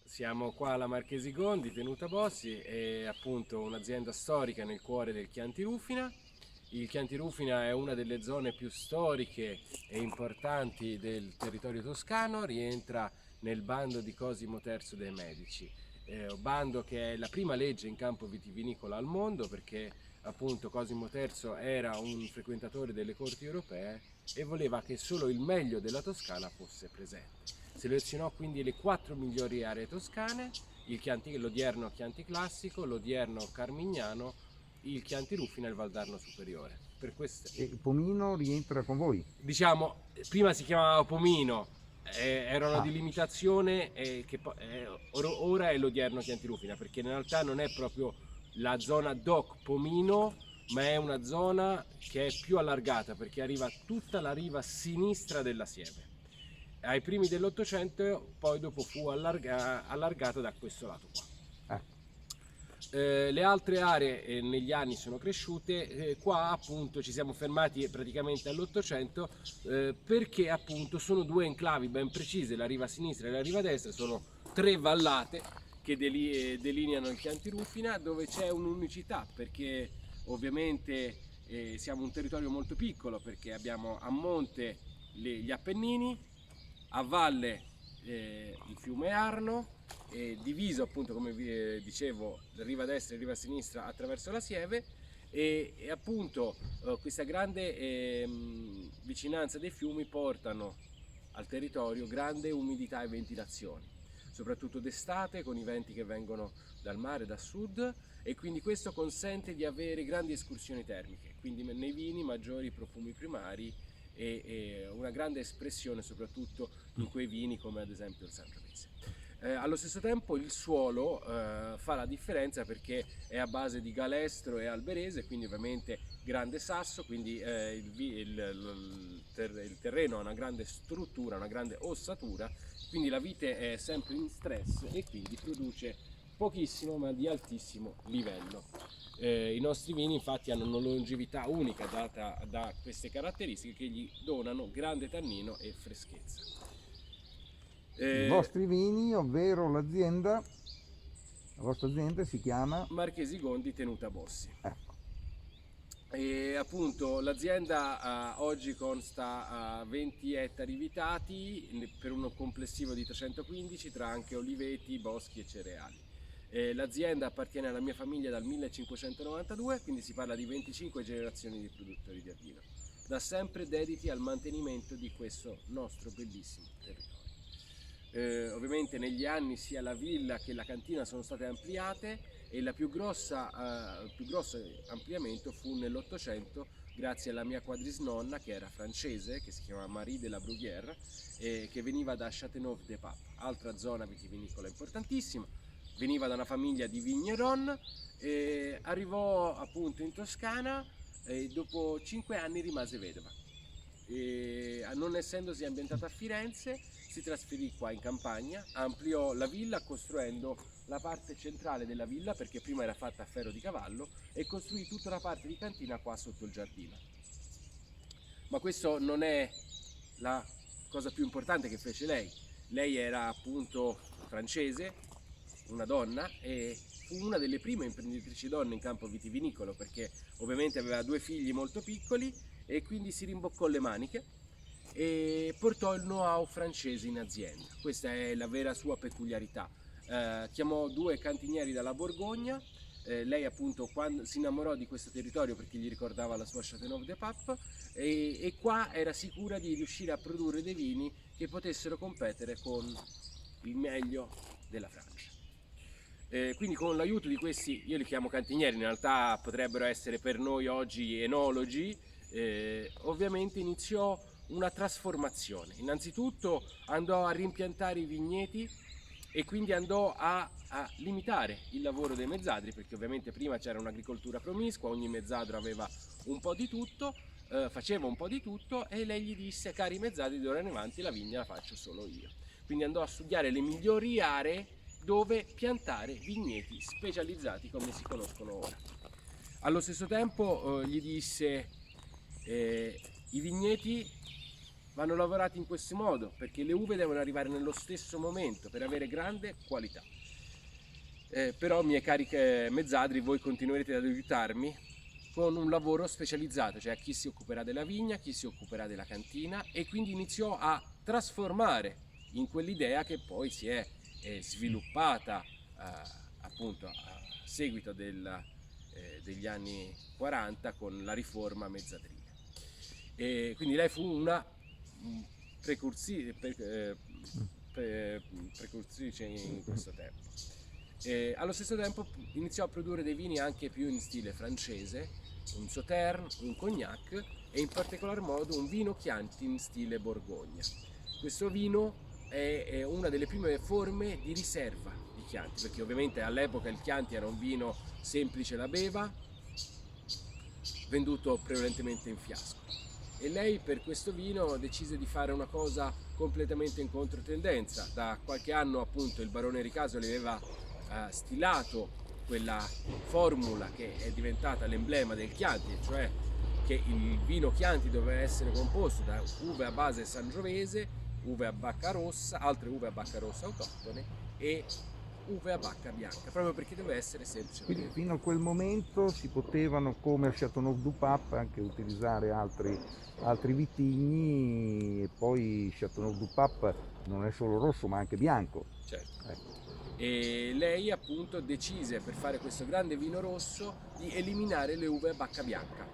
Siamo qua alla Marchesi Gondi, Tenuta Bossi, è appunto un'azienda storica nel cuore del Chianti Rufina. Il Chianti Rufina è una delle zone più storiche e importanti del territorio toscano, rientra nel bando di Cosimo III dei Medici, bando che è la prima legge in campo vitivinicolo al mondo, perché appunto Cosimo III era un frequentatore delle corti europee e voleva che solo il meglio della Toscana fosse presente. Selezionò quindi le 4 migliori aree toscane, l'odierno Chianti Classico, l'odierno Carmignano, il Chianti Rufina e il Valdarno Superiore. Per questo, E Pomino rientra con voi? diciamo, prima si chiamava Pomino, era una Ah, delimitazione che ora è l'odierno Chianti Rufina, perché in realtà non è proprio la zona DOC Pomino, ma è una zona che è più allargata, perché arriva tutta la riva sinistra della Sieve. Ai primi dell'Ottocento, poi dopo fu allargata da questo lato qua. ecco. Le altre aree negli anni sono cresciute, qua appunto ci siamo fermati praticamente all'Ottocento, perché appunto sono due enclavi ben precise, la riva sinistra e la riva destra, sono tre vallate che delineano il Chianti Rufina, dove c'è un'unicità, perché ovviamente siamo un territorio molto piccolo, perché abbiamo a monte gli Appennini, a valle il fiume Arno, diviso appunto, come vi dicevo, riva destra e riva sinistra attraverso la Sieve, e appunto questa grande vicinanza dei fiumi portano al territorio grande umidità e ventilazione, soprattutto d'estate con i venti che vengono dal mare, da sud, e quindi questo consente di avere grandi escursioni termiche, quindi nei vini maggiori profumi primari e una grande espressione soprattutto in quei vini come ad esempio il Sangiovese. Allo stesso tempo il suolo fa la differenza, perché è a base di galestro e alberese, quindi ovviamente grande sasso, quindi il terreno ha una grande struttura, una grande ossatura, quindi la vite è sempre in stress e quindi produce pochissimo ma di altissimo livello. I nostri vini infatti hanno una longevità unica data da queste caratteristiche che gli donano grande tannino e freschezza. I vostri vini, ovvero l'azienda, la vostra azienda si chiama, Marchesi Gondi Tenuta Bossi. ecco, E appunto l'azienda oggi consta a 20 ettari vitati per un complessivo di 315 tra anche oliveti, boschi e cereali. L'azienda appartiene alla mia famiglia dal 1592, quindi si parla di 25 generazioni di produttori di vino, da sempre dediti al mantenimento di questo nostro bellissimo territorio. Ovviamente negli anni sia la villa che la cantina sono state ampliate, e il più grosso ampliamento fu nell'Ottocento grazie alla mia quadrisnonna, che era francese, che si chiamava Marie de la Bruguière, che veniva da Châteauneuf-du-Pape, altra zona vitivinicola importantissima. Veniva da una famiglia di vigneron, arrivò appunto in Toscana e dopo 5 anni rimase vedova. Non essendosi ambientata a Firenze, si trasferì qua in campagna, ampliò la villa costruendo la parte centrale della villa, perché prima era fatta a ferro di cavallo, e costruì tutta la parte di cantina qua sotto il giardino. Ma questo non è la cosa più importante che fece lei. Lei era appunto francese, una donna, e fu una delle prime imprenditrici donne in campo vitivinicolo, perché ovviamente aveva 2 figli molto piccoli e quindi si rimboccò le maniche e portò il know-how francese in azienda. Questa è la vera sua peculiarità. Chiamò 2 cantinieri dalla Borgogna. Lei appunto quando si innamorò di questo territorio perché gli ricordava la sua Châteauneuf-du-Pape, e qua era sicura di riuscire a produrre dei vini che potessero competere con il meglio della Francia. Quindi con l'aiuto di questi, io li chiamo cantinieri, in realtà potrebbero essere per noi oggi enologi, ovviamente iniziò una trasformazione. Innanzitutto andò a rimpiantare i vigneti e quindi andò a limitare il lavoro dei mezzadri, perché ovviamente prima c'era un'agricoltura promiscua, ogni mezzadro aveva un po' di tutto, faceva un po' di tutto, e lei gli disse: cari mezzadri, d'ora in avanti la vigna la faccio solo io. Quindi andò a studiare le migliori aree dove piantare vigneti specializzati come si conoscono ora. Allo stesso tempo gli disse: i vigneti vanno lavorati in questo modo, perché le uve devono arrivare nello stesso momento per avere grande qualità. Però, miei cari mezzadri, voi continuerete ad aiutarmi con un lavoro specializzato, cioè chi si occuperà della vigna, chi si occuperà della cantina, e quindi iniziò a trasformare in quell'idea che poi si è sviluppata appunto a seguito degli anni 40 con la riforma mezzadrile. E quindi lei fu una precursice in questo tempo. Allo stesso tempo iniziò a produrre dei vini anche più in stile francese, un Sauterne, un Cognac e in particolar modo un vino Chianti in stile Borgogna. Questo vino è una delle prime forme di riserva di Chianti, perché ovviamente all'epoca il Chianti era un vino semplice da beva, venduto prevalentemente in fiasco. E lei per questo vino decise di fare una cosa completamente in controtendenza. Da qualche anno appunto il barone Ricaso le aveva stilato quella formula che è diventata l'emblema del Chianti, cioè che il vino Chianti doveva essere composto da uve a base sangiovese, uve a bacca rossa, altre uve a bacca rossa autoctone e uve a bacca bianca, proprio perché deve essere semplice. Quindi fino a quel momento si potevano, come a Châteauneuf-du-Pape, anche utilizzare altri vitigni, e poi Châteauneuf-du-Pape non è solo rosso ma anche bianco. Certo. Ecco. E lei appunto decise, per fare questo grande vino rosso, di eliminare le uve a bacca bianca,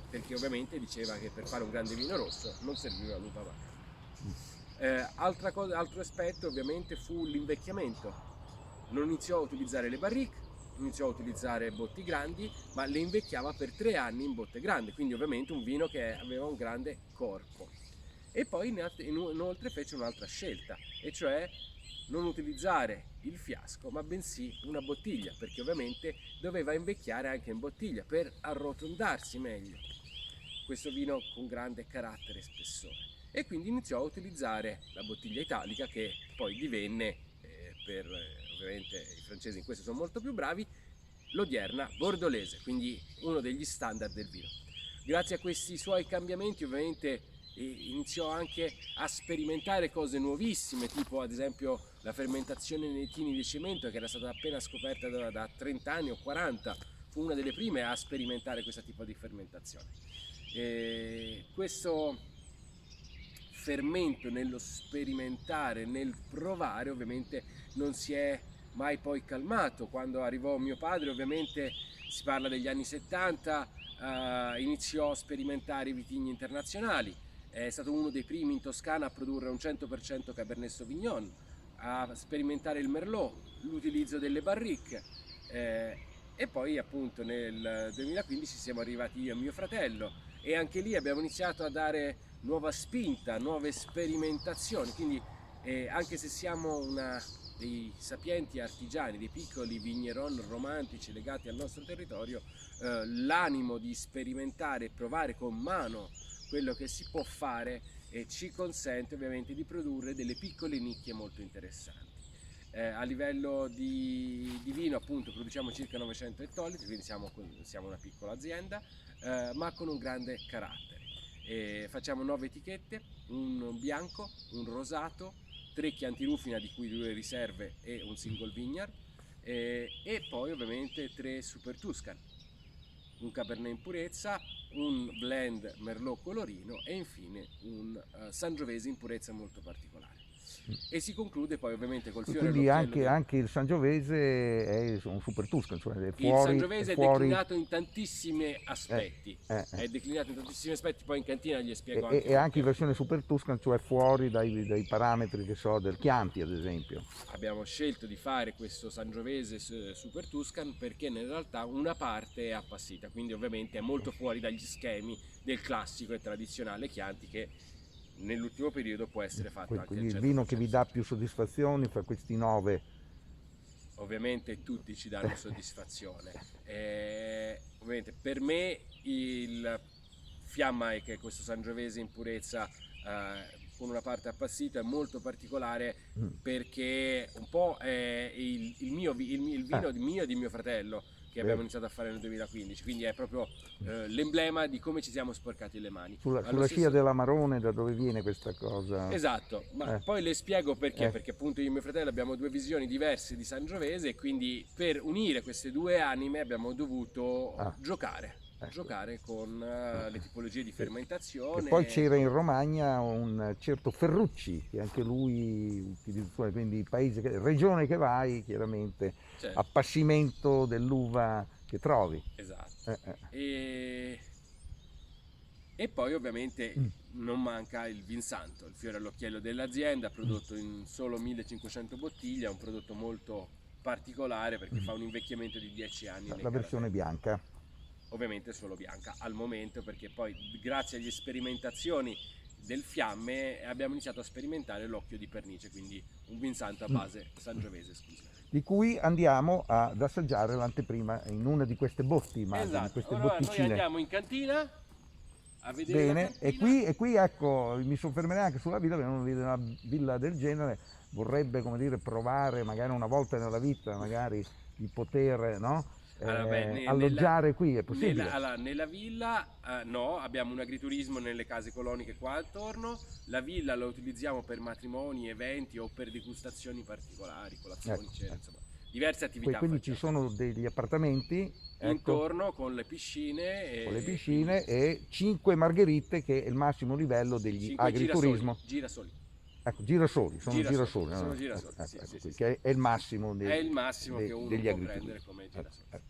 perché ovviamente diceva che per fare un grande vino rosso non serviva l'uva bacca. Altro aspetto ovviamente fu l'invecchiamento. Non iniziò a utilizzare le barrique, iniziò a utilizzare botti grandi, ma le invecchiava per 3 anni in botte grandi, quindi ovviamente un vino che aveva un grande corpo. E poi inoltre fece un'altra scelta, e cioè non utilizzare il fiasco, ma bensì una bottiglia, perché ovviamente doveva invecchiare anche in bottiglia per arrotondarsi meglio questo vino con grande carattere e spessore. E quindi iniziò a utilizzare la bottiglia italica, che poi divenne ovviamente i francesi in questo sono molto più bravi, l'odierna bordolese, quindi uno degli standard del vino. Grazie a questi suoi cambiamenti ovviamente iniziò anche a sperimentare cose nuovissime, tipo ad esempio la fermentazione nei tini di cemento, che era stata appena scoperta da 30 anni o 40, fu una delle prime a sperimentare questo tipo di fermentazione. Questo fermento nello sperimentare, nel provare, ovviamente non si è mai poi calmato. Quando arrivò mio padre, ovviamente si parla degli anni 70, iniziò a sperimentare i vitigni internazionali, è stato uno dei primi in Toscana a produrre un 100% Cabernet Sauvignon, a sperimentare il Merlot, l'utilizzo delle barrique, e poi appunto nel 2015 siamo arrivati io e mio fratello, e anche lì abbiamo iniziato a dare nuova spinta, nuove sperimentazioni, quindi anche se siamo dei sapienti artigiani, dei piccoli vigneron romantici legati al nostro territorio, l'animo di sperimentare e provare con mano quello che si può fare ci consente ovviamente di produrre delle piccole nicchie molto interessanti. A livello di vino appunto produciamo circa 900 ettolitri, quindi siamo una piccola azienda, ma con un grande carattere. Facciamo 9 etichette, un bianco, un rosato, 3 Chianti Rufina, di cui 2 riserve e un single vineyard, e poi ovviamente 3 Super Tuscan, un Cabernet in purezza, un blend Merlot colorino e infine un Sangiovese in purezza molto particolare. E si conclude poi ovviamente col fiore Quindi all'occhiello. anche il Sangiovese è un Super Tuscan, cioè è Il fuori, Sangiovese è fuori... declinato in tantissimi aspetti, è declinato in tantissimi aspetti, poi in cantina gli spiego anche. E anche in versione Super Tuscan, cioè fuori dai parametri che so del Chianti ad esempio. Abbiamo scelto di fare questo Sangiovese Super Tuscan perché in realtà una parte è appassita, quindi ovviamente è molto fuori dagli schemi del classico e tradizionale Chianti, che nell'ultimo periodo può essere fatto anche Quindi al il 100%. vino che vi dà più soddisfazioni fra questi 9? Ovviamente tutti ci danno soddisfazione. Ovviamente per me il fiamma è che questo Sangiovese in purezza con una parte appassita è molto particolare, perché un po' è il vino mio e di mio fratello, che abbiamo iniziato a fare nel 2015, quindi è proprio l'emblema di come ci siamo sporcati le mani. Sulla scia dell'Amarone, da dove viene questa cosa? Esatto, ma poi le spiego perché, perché appunto io e mio fratello abbiamo due visioni diverse di Sangiovese e quindi per unire queste due anime abbiamo dovuto giocare con le tipologie di fermentazione. E poi c'era in Romagna un certo Ferrucci, che anche lui utilizza, quindi regione che vai, chiaramente, certo, appassimento dell'uva che trovi. Esatto. E poi ovviamente non manca il Vinsanto, il fiore all'occhiello dell'azienda, prodotto in solo 1500 bottiglie, è un prodotto molto particolare perché fa un invecchiamento di 10 anni. La versione bianca. Ovviamente solo bianca al momento, perché poi grazie alle sperimentazioni del Fiamme abbiamo iniziato a sperimentare l'occhio di pernice, quindi un Vinsanto a base sangiovese esclusiva. Di cui andiamo ad assaggiare l'anteprima in una di queste botti, esatto. di queste allora, botticine. Noi andiamo in cantina a vedere. Bene, e qui ecco, mi soffermerei anche sulla villa, perché una villa del genere vorrebbe, come dire, provare magari una volta nella vita, magari di poter, no? Alloggiare qui, è possibile? Nella villa no, abbiamo un agriturismo nelle case coloniche qua attorno, la villa la utilizziamo per matrimoni, eventi o per degustazioni particolari, colazioni, cene, insomma, diverse attività. Quindi ci sono degli appartamenti intorno con le piscine, e 5 margherite, che è il massimo livello degli agriturismo. Girasoli. Ecco, girasoli, sono girasoli. Sono girasoli, che è il massimo, è il massimo che uno degli può agriturismi. prendere come girasoli.